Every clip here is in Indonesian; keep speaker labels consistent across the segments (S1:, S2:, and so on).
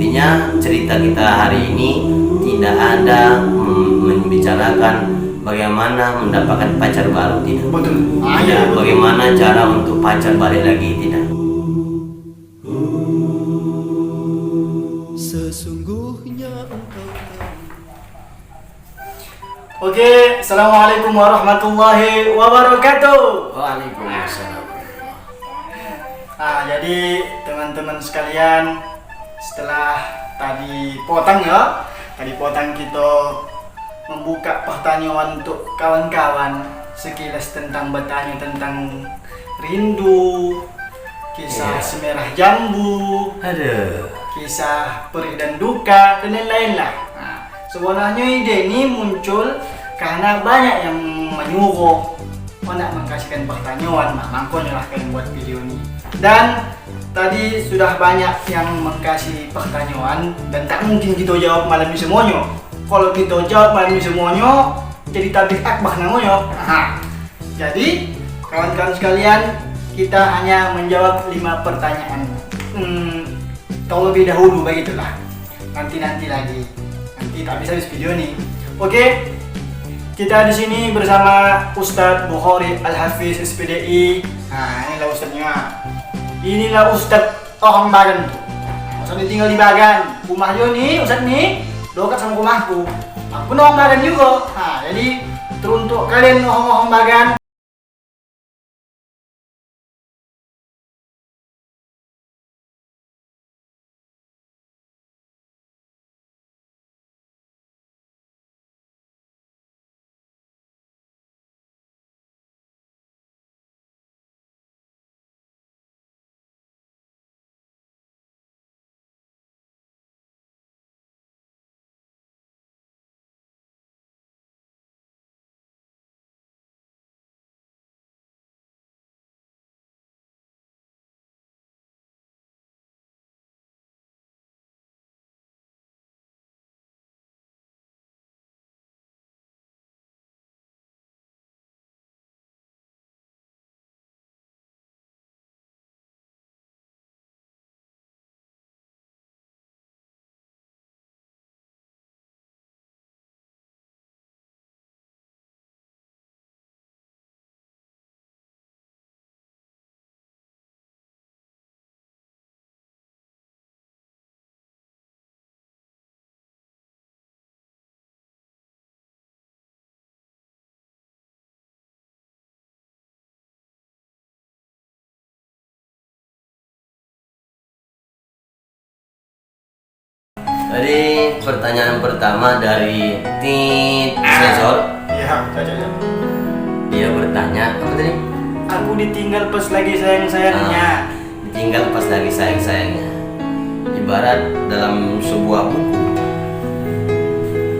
S1: intinya cerita kita hari ini tidak ada membicarakan bagaimana mendapatkan pacar baru, tidak.
S2: Betul.
S1: Tidak. Bagaimana cara untuk pacar balik lagi, tidak.
S2: Sesungguhnya engkau tahu. Oke, assalamualaikum warahmatullahi wabarakatuh.
S1: Waalaikumsalam.
S2: Nah, jadi teman-teman sekalian, setelah tadi potang kita membuka pertanyaan untuk kawan-kawan sekilas tentang bertanya tentang rindu, kisah semerah jambu, kisah perih dan duka, dan lain-lain lah. Nah, sebenarnya ide ini muncul karena banyak yang menyuruh nak mengkasihkan pertanyaan, makanya lah kalian buat video ini. Dan tadi sudah banyak yang mengkasih pertanyaan dan tak mungkin kita jawab malam ini semuanya. Kalau kita jawab malam ini semuanya, jadi tablik akbar namanya. Jadi kawan-kawan sekalian, kita hanya menjawab 5 pertanyaan. Terlebih dahulu begitulah. Nanti lagi. Nanti tak bisa habis video nih. Oke. Kita di sini bersama Ustadz Bukhari Al-Hafiz SPDI. Nah, inilah Ustadznya. Inilah Ustadz orang Bagan tuh. Ustadz tinggal di Bagan. Rumahnya nih, Ustadz nih, dekat sama rumahku. Aku orang Bagan juga. Nah, jadi teruntuk kalian orang Bagan.
S1: Jadi pertanyaan pertama dari Sensor.
S2: Iya,
S1: Dia bertanya apa tadi?
S2: aku ditinggal pas lagi sayang-sayangnya.
S1: Ditinggal pas lagi sayang-sayangnya. Ibarat dalam sebuah buku,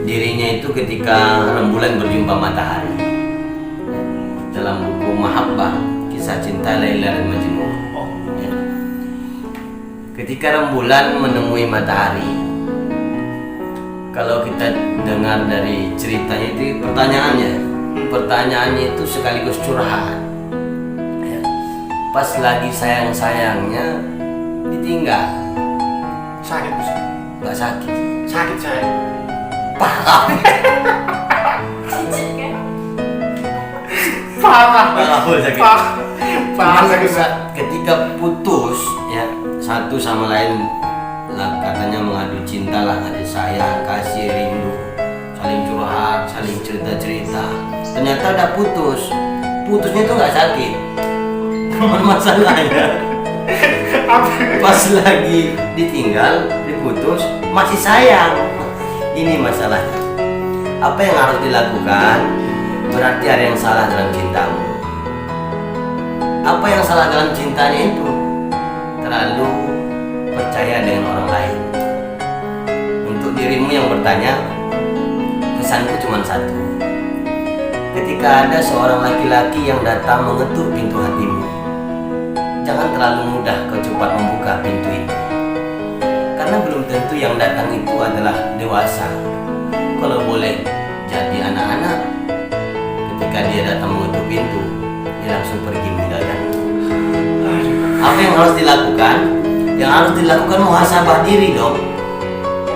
S1: dirinya itu ketika rembulan berjumpa matahari. Dalam buku Mahabbah, kisah cinta Laila dan Majnun. Ya. Ketika rembulan menemui matahari, kalau kita dengar dari ceritanya itu pertanyaannya itu sekaligus curhat. Ya. Pas lagi sayang-sayangnya ditinggal.
S2: Sakit, Ustaz.
S1: Nggak sakit.
S2: Sakit saya.
S1: Parah.
S2: Parah sakit.
S1: Ketika putus ya, satu sama lain lah, katanya mengadu cinta lah, ada sayang, kasih, rindu, saling curhat, saling cerita-cerita. Ternyata udah putus. Putusnya itu nggak sakit. Cuman masalahnya pas lagi ditinggal, diputus, masih sayang. Ini masalahnya. Apa yang harus dilakukan? Berarti ada yang salah dalam cintamu. Apa yang salah dalam cintanya itu? Terlalu percaya dengan orang lain. Untuk dirimu yang bertanya, pesanku cuma satu. Ketika ada seorang laki-laki yang datang mengetuk pintu hatimu, jangan terlalu mudah kau cepat membuka pintu itu. Karena belum tentu yang datang itu adalah dewasa. Kalau boleh jadi anak-anak, ketika dia datang mengetuk pintu, dia langsung pergi meninggalkan. Apa yang harus dilakukan? Yang harus dilakukan muhasabah diri dong.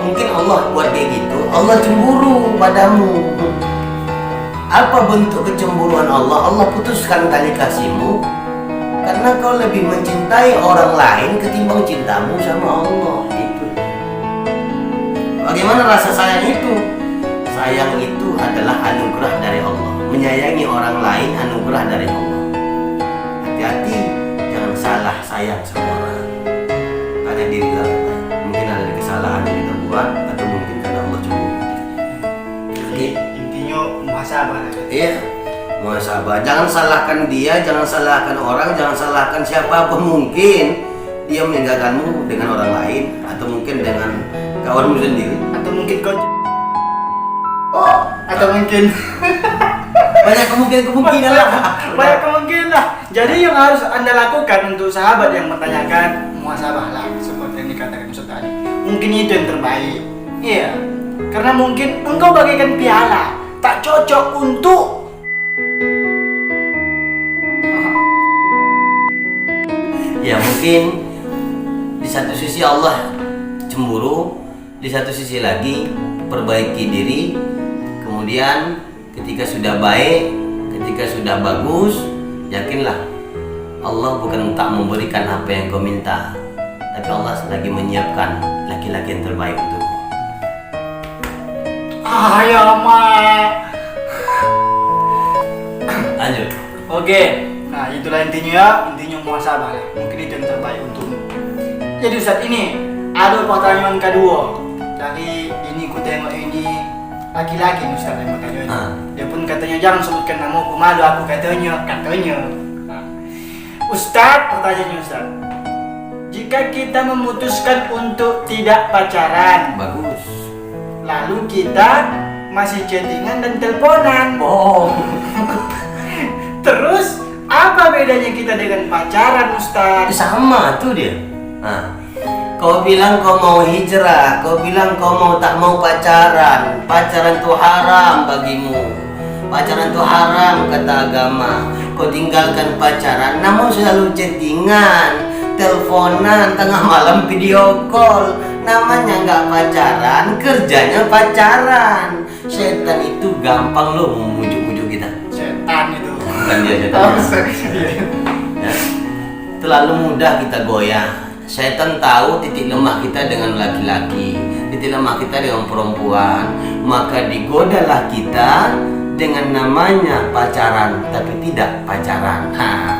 S1: Mungkin Allah buat kayak gitu, Allah cemburu padamu. Apa bentuk kecemburuan Allah? Allah putuskan tali kasihmu karena kau lebih mencintai orang lain ketimbang cintamu sama Allah. Itu. Bagaimana rasa sayang itu? Sayang itu adalah anugerah dari Allah. Menyayangi orang lain anugerah dari Allah. Hati-hati, jangan salah sayang sama orang. Ada diri lah, mungkin ada kesalahan yang kita buat atau mungkin karena Allah cemburu. Oke.
S2: Intinya muhasabah.
S1: Iya, muhasabah. Jangan salahkan dia, jangan salahkan orang, jangan salahkan siapapun. Mungkin dia meninggalkanmu dengan orang lain atau mungkin dengan kawanmu sendiri.
S2: Atau mungkin kau atau mungkin
S1: Banyak kemungkinan lah.
S2: banyak kemungkinan lah. Jadi yang harus Anda lakukan untuk sahabat yang menanyakan, muhasabah lah seperti yang dikatakan Ustaz tadi. Mungkin itu yang terbaik. Iya. Karena mungkin engkau bagaikan piala, tak cocok untuk
S1: Ya mungkin di satu sisi Allah cemburu, di satu sisi lagi perbaiki diri. Kemudian ketika sudah baik, ketika sudah bagus, yakinlah Allah bukan tak memberikan apa yang kau minta, tapi Allah lagi menyiapkan laki-laki yang terbaik untukmu.
S2: ya ma.
S1: Lanjut.
S2: Oke. Nah, itulah intinya muhasabah lah. Mungkin itu yang terbaik untukmu. Jadi Ustaz, ini ada pertanyaan kedua. Dari ini ku tengok ini laki-laki nih Ustaz yang bertanya ini. Dia pun katanya jangan sebutkan nama aku, malu aku katanya. Nah. Ustaz, pertanyaannya Ustaz. Jika kita memutuskan untuk tidak pacaran,
S1: Bagus.
S2: lalu kita masih chattingan dan teleponan.
S1: Oh.
S2: Terus apa bedanya kita dengan pacaran Ustaz?
S1: Sama tuh dia. Nah, kau bilang kau mau hijrah, kau bilang kau tak mau pacaran. Pacaran tuh haram bagimu. Pacaran tuh haram kata agama. Kau tinggalkan pacaran, namun selalu chattingan, teleponan, tengah malam video call. Namanya nggak pacaran, kerjanya pacaran. Setan itu gampang loh memujuk-mujuk kita.
S2: Setan itu.
S1: Bukan dia setannya. Ya. Terlalu mudah kita goyah. Setan tahu titik lemah kita dengan laki-laki, titik lemah kita dengan perempuan. Maka digodalah kita dengan namanya pacaran, tapi tidak pacaran.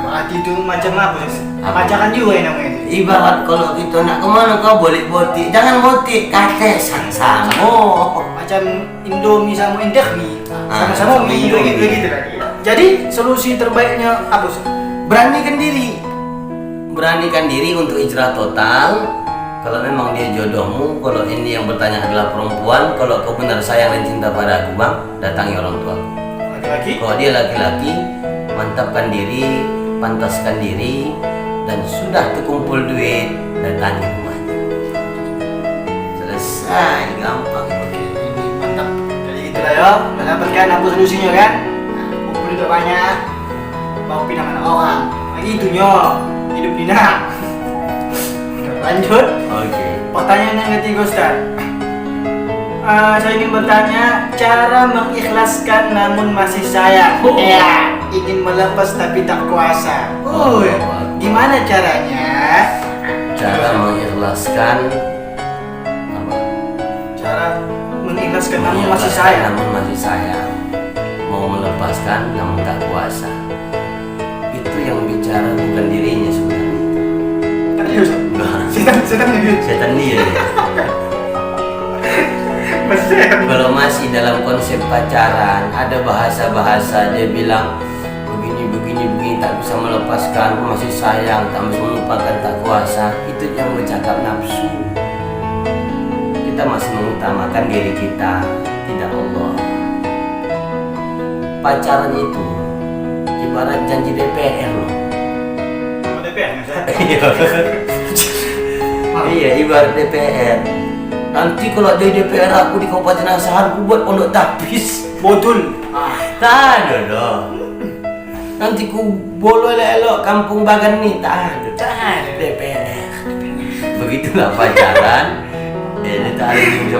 S2: Berarti itu macam apa?
S1: Apa?
S2: Pacaran juga ya namanya.
S1: Ibarat kalau kita nak kemana kau boleh botik, jangan botik katesan samo.
S2: Macam Indomie sama Indomie. Sama-sama mie
S1: Indomie.
S2: gitu lagi. Jadi solusi terbaiknya apa Ustaz?
S1: Beranikan diri. Beranikan diri untuk hijrah total. Kalau memang dia jodohmu, kalau ini yang bertanya adalah perempuan, kalau kau benar sayang dan cinta pada aku bang, datangi orang tuaku.
S2: Laki-laki?
S1: Kalau dia laki-laki, mantapkan diri, pantaskan diri, dan sudah terkumpul duit, datangi rumahnya. Selesai, gampang.
S2: Oke, ini mantap. Jadi itulah ya, mendapatkan apa solusinya kan? Nah, kumpul juga banyak, mau pindah mana orang. Lagi itunya, hidup dinak. Lanjut.
S1: Oke.
S2: Pertanyaan yang ketiga Ustaz. Saya ingin bertanya cara mengikhlaskan namun masih sayang. Ya, ingin melepas tapi tak kuasa. Gimana caranya?
S1: Cara mengikhlaskan apa?
S2: Cara mengikhlaskan namun masih sayang.
S1: Namun masih sayang. Mau melepaskan namun tak kuasa. Itu yang bicara bukan dirinya sebenarnya.
S2: Setan gitu.
S1: Setan dia.
S2: Setan.
S1: Kalau masih dalam konsep pacaran, ada bahasa-bahasa dia bilang begini tak bisa melepaskan, masih sayang, tak bisa melupakan, tak kuasa. Itu yang bercakap nafsu. Kita masih mengutamakan diri kita, tidak Allah. Pacaran itu ibarat janji DPR loh. Iya, ibarat DPR. Nanti kalau jadi DPR aku di Kabupaten Asahan, aku buat pondok tapis.
S2: Betul.
S1: Tak ada dah. Nanti ku bolo elok kampung Bagan nih, tak ada DPR. Begitulah pacaran. Tak ada yang bisa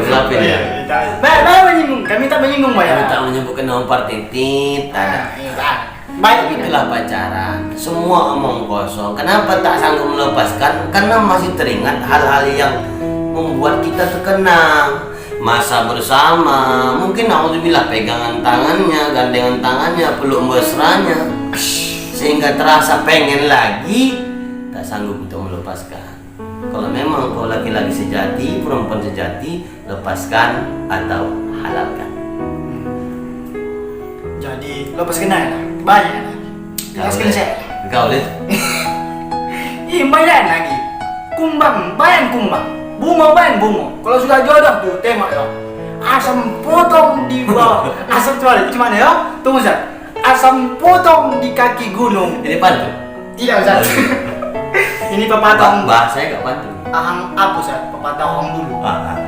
S2: menyinggung Pak ya.
S1: Tapi tak menyebutkan nama partai tidak ada.
S2: Baik,
S1: Tapi itulah pacaran. Semua omong kosong. Kenapa tak sanggup melepaskan? Karena masih teringat hal-hal yang membuat kita terkenang. Masa bersama, mungkin alhamdulillah pegangan tangannya, gandengan tangannya, peluk mesranya, sehingga terasa pengen lagi, tak sanggup untuk melepaskan. Kalau memang kau laki-laki sejati, perempuan sejati, lepaskan atau halalkan.
S2: Jadi lepaskan aja, banyak lagi. Lepaskan saya.
S1: Kau lihat?
S2: Ih, banyak lagi. Kumbang, bayang kumbang. Bunga bayang bunga. Kalau sudah jodoh tuh, tengok ya. Asam potong di bawah. Asam cuali, gimana ya? Tunggu Ustaz. Asam potong di kaki gunung.
S1: Ini pantun?
S2: Tidak Ustaz. Ini pepatah.
S1: Bahasanya gak pantun.
S2: Ahang apa Ustaz? Pepatah orang dulu.
S1: Ah.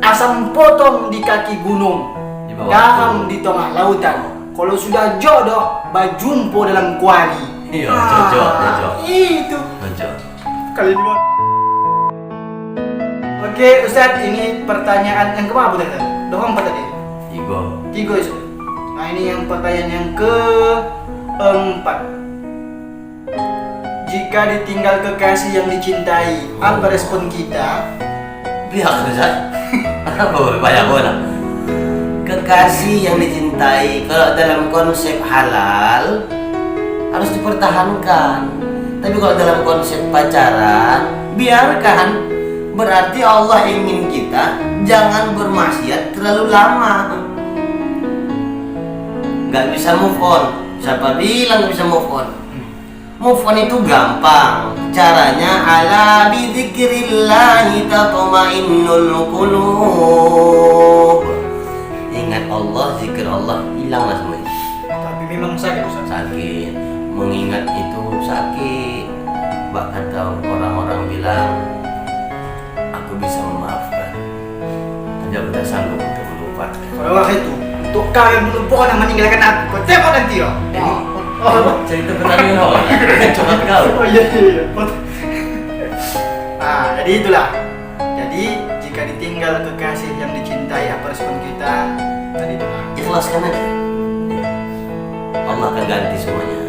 S2: Asam potong di kaki gunung,
S1: Di bawah
S2: garam
S1: gunung.
S2: di tengah lautan. Kalau sudah jodoh, berjumpa dalam kuali.
S1: Iya, cocok.
S2: Itu
S1: Cocok.
S2: kali dua. Oke Ustaz, ini pertanyaan yang keberapa tadi? Doang apa tadi?
S1: Igo.
S2: 3 Ustaz. Nah ini yang pertanyaan yang keempat. Jika ditinggal kekasih yang dicintai, apa respon kita?
S1: Biar Ustaz. Apa banyak orang? Kekasih yang dicintai, kalau dalam konsep halal harus dipertahankan. Tapi kalau dalam konsep pacaran, biarkan. Berarti Allah ingin kita jangan bermaksiat terlalu lama. Gak bisa move on. Siapa bilang gak bisa move on? Move on itu gampang. Caranya ala bidzikrillahi tatma'innul qulub. Ingat Allah, zikir Allah, hilanglah semuanya.
S2: Tapi memang sakit Ustaz.
S1: Sakit. Mengingat itu sakit. Bahkan tahu orang-orang bilang aku bisa memaafkan. Tapi aku tak sanggup untuk melupakan.
S2: Kalau itu, untuk kau yang belum pernah meninggalkan aku, kau tengok nanti ya.
S1: Cerita pertanyaan awal. Coba kau.
S2: Oh iya. Nah, jadi itulah. Jadi jika ditinggal kekasih yang dicintai, apa respon kita? Tadi itulah.
S1: Ikhlaskan aja. Allah akan ganti semuanya.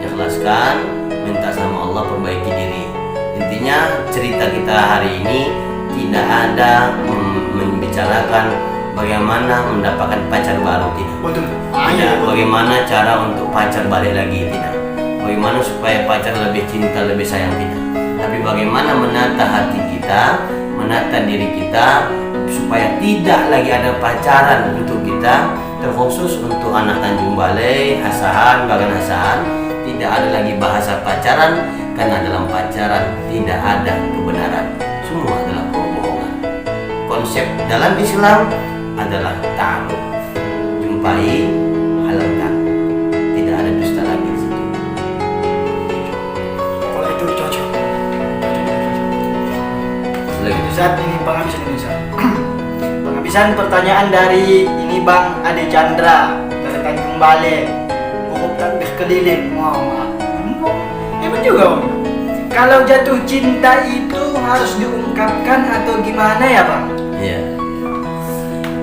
S1: Ikhlaskan, minta sama Allah, perbaiki diri. Intinya cerita kita hari ini tidak ada membicarakan bagaimana mendapatkan pacar baru, tidak.
S2: Betul.
S1: Tidak. Bagaimana cara untuk pacar balik lagi, tidak. Bagaimana supaya pacar lebih cinta, lebih sayang, tidak. Tapi bagaimana menata hati kita, menata diri kita supaya tidak lagi ada pacaran untuk kita, terkhusus untuk anak Tanjung Balai, Asahan, Bagan Asahan. Tidak ada lagi bahasa pacaran, karena dalam pacaran tidak ada kebenaran, semua adalah kebohongan. Konsep dalam Islam adalah ta'aruf, jumpai, halalkan, tidak ada dusta lagi di situ.
S2: Kalau itu cocok.
S1: Lagi
S2: Ustaz, ini penghabisan Indonesia. Penghabisan pertanyaan dari ini Bang Ade Chandra dari Tanjung Balai. Buku takbir keliling. Wah, hebat juga Bang. Kalau jatuh cinta itu harus diungkapkan atau gimana ya Bang?
S1: Iya.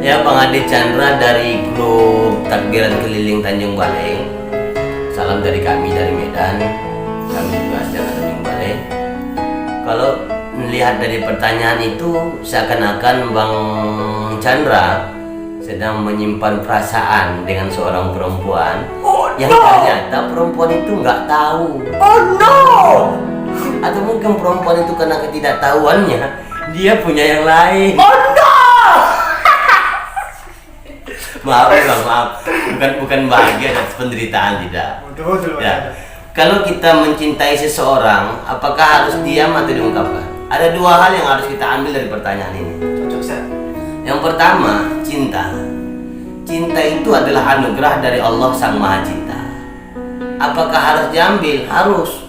S1: Ya, Bang Ade Chandra dari grup Takbiran Keliling Tanjung Balai. Salam dari kami dari Medan. Kami juga asli Tanjung Balai. Kalau melihat dari pertanyaan itu, seakan-akan Bang Chandra sedang menyimpan perasaan dengan seorang perempuan yang ternyata perempuan itu nggak tahu.
S2: Oh no!
S1: Atau mungkin perempuan itu karena ketidaktahuannya dia punya yang lain.
S2: Oh no!
S1: Maaf ya Bang, maaf. Bukan bahagia atas penderitaan, tidak.
S2: Betul.
S1: Ya. Kalau kita mencintai seseorang, apakah harus diam atau diungkapkan? Ada dua hal yang harus kita ambil dari pertanyaan ini.
S2: Cocok Ustaz.
S1: Yang pertama, cinta. Cinta itu adalah anugerah dari Allah Sang Maha Cinta. Apakah harus diambil? Harus.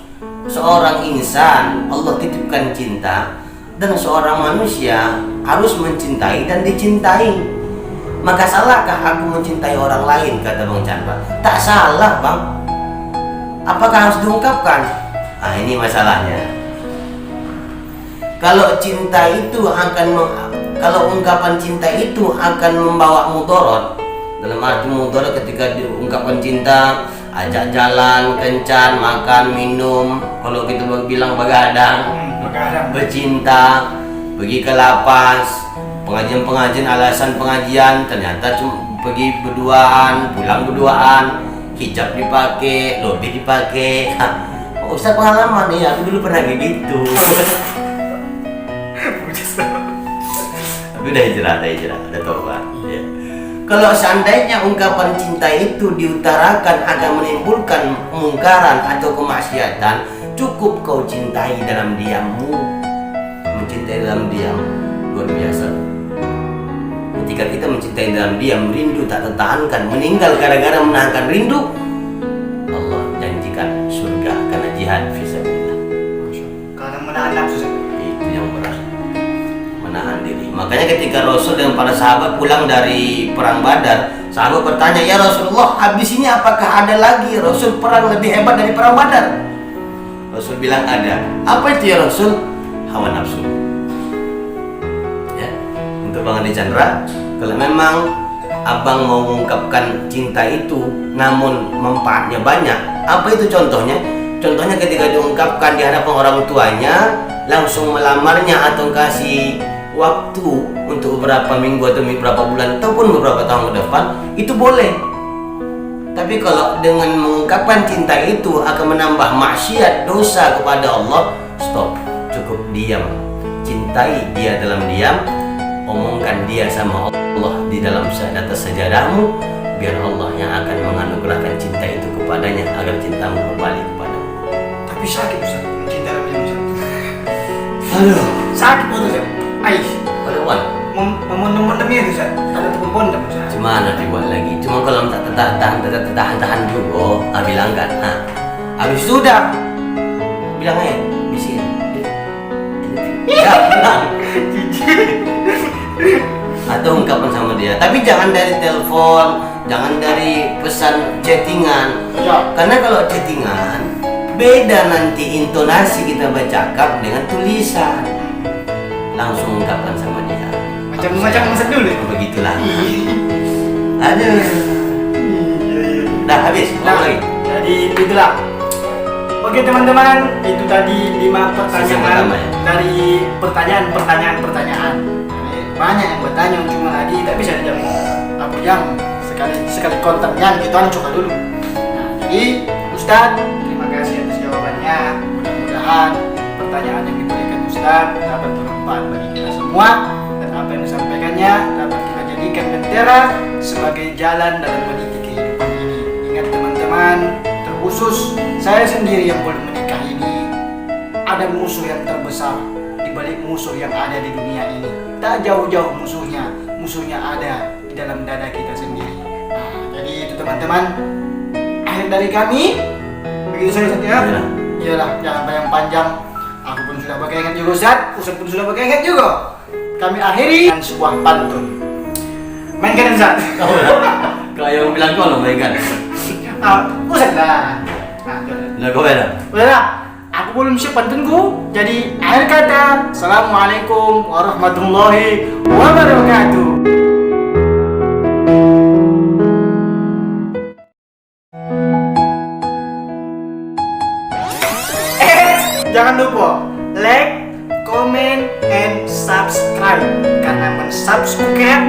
S1: Seorang insan Allah titipkan cinta, dan seorang manusia harus mencintai dan dicintai. Maka salahkah aku mencintai orang lain, kata Bang Chandra? Tak salah Bang. Apakah harus diungkapkan? Nah, ini masalahnya. Kalau cinta itu kalau ungkapan cinta itu akan membawa mudarat, dalam arti mudarat ketika diungkapkan cinta, ajak jalan, kencan, makan, minum, kalau kita bilang begadang, bercinta, pergi ke lapas, pengajian-pengajian, alasan pengajian, ternyata cuma pergi berduaan, pulang berduaan, hijab dipakai, lobby dipakai. Ustaz pengalaman nih, aku dulu pernah kayak gitu. Tapi udah hijrah, udah tobat. Ya. Kalau seandainya ungkapan cinta itu diutarakan akan menimbulkan kemungkaran atau kemaksiatan, cukup kau cintai dalam diammu. Mencintai dalam diam luar biasa. Ketika kita mencintai dalam diam, rindu tak tertahankan, meninggal gara-gara menahankan rindu, Allah janjikan surga karena jihad fisabilillah.
S2: Karena menahan nafsu.
S1: Itu yang berat, menahan diri. Makanya ketika Rasul dan para sahabat pulang dari perang Badar, sahabat bertanya, ya Rasulullah, habis ini apakah ada lagi Rasul perang lebih hebat dari perang Badar? Rasul bilang ada. Apa itu ya Rasul? Hawa nafsu. Ya, untuk Bang Andi Chandra, kalau memang abang mau mengungkapkan cinta itu, namun manfaatnya banyak, apa itu contohnya? Contohnya ketika diungkapkan di hadapan orang tuanya, langsung melamarnya atau kasih waktu untuk beberapa minggu atau beberapa bulan ataupun beberapa tahun ke depan, itu boleh. Tapi kalau dengan mengungkapkan cinta itu akan menambah maksiat, dosa kepada Allah, stop, cukup diam. Cintai dia dalam diam, omongkan dia sama Allah di dalam atas sajadahmu, biar Allah yang akan menganugerahkan cinta itu kepadanya agar cintamu kembali kepadamu.
S2: Tapi sakit Ustaz, mencinta dalam diam Ustaz.
S1: Aduh,
S2: Sakit Ustaz.
S1: Wan,
S2: Memendam-mendamnya itu Ustaz. Ada terpendam Ustaz.
S1: gimana dibuat lagi? Cuma kalau tak tahan juga, bilang kan. Nah, habis itu udah bilang aja, bisikin. Ya, bilang. Atau ungkapan sama dia. Tapi jangan dari telepon, jangan dari pesan chattingan. Karena kalau chattingan beda nanti intonasi kita bercakap dengan tulisan. Langsung ungkapkan sama dia.
S2: Macam masa dulu.
S1: Begitulah. Aduh. Dah habis. Mau lagi.
S2: Jadi itulah. Oke teman-teman, itu tadi 5
S1: Sesi
S2: pertanyaan
S1: pertama, ya?
S2: dari pertanyaan. Banyak yang bertanya cuma lagi, tapi saya jam apa yang sekali kontaknya kita coba dulu. Nah, jadi Ustadz, terima kasih atas jawabannya. Mudah-mudahan pertanyaan yang diberikan Ustadz dapat bermanfaat bagi kita semua, dan apa yang disampaikannya dapat kita jadikan lentera sebagai jalan dalam meniti kehidupan ini. Ingat teman-teman, terkhusus saya sendiri yang belum menikah ini, ada musuh yang terbesar di balik musuh yang ada di dunia ini. Tak jauh-jauh musuhnya ada di dalam dada kita sendiri. Nah, jadi itu teman-teman, akhir dari kami. Begitu saja Ustaz ya. Iyalah, jangan panjang. Aku pun sudah pakai ingat juga Ustaz pun sudah pakai ingat juga. Kami akhiri dengan sebuah pantun. Mainkan Ustaz.
S1: Kau yang bilang kau lo mainkan.
S2: Ustaz lah.
S1: Nah, kau beda.
S2: Udahlah, aku belum siap pantunku. Jadi akhir kata, Assalamualaikum warahmatullahi wabarakatuh. Jangan lupa like, comment, and subscribe. Karena mensubscribe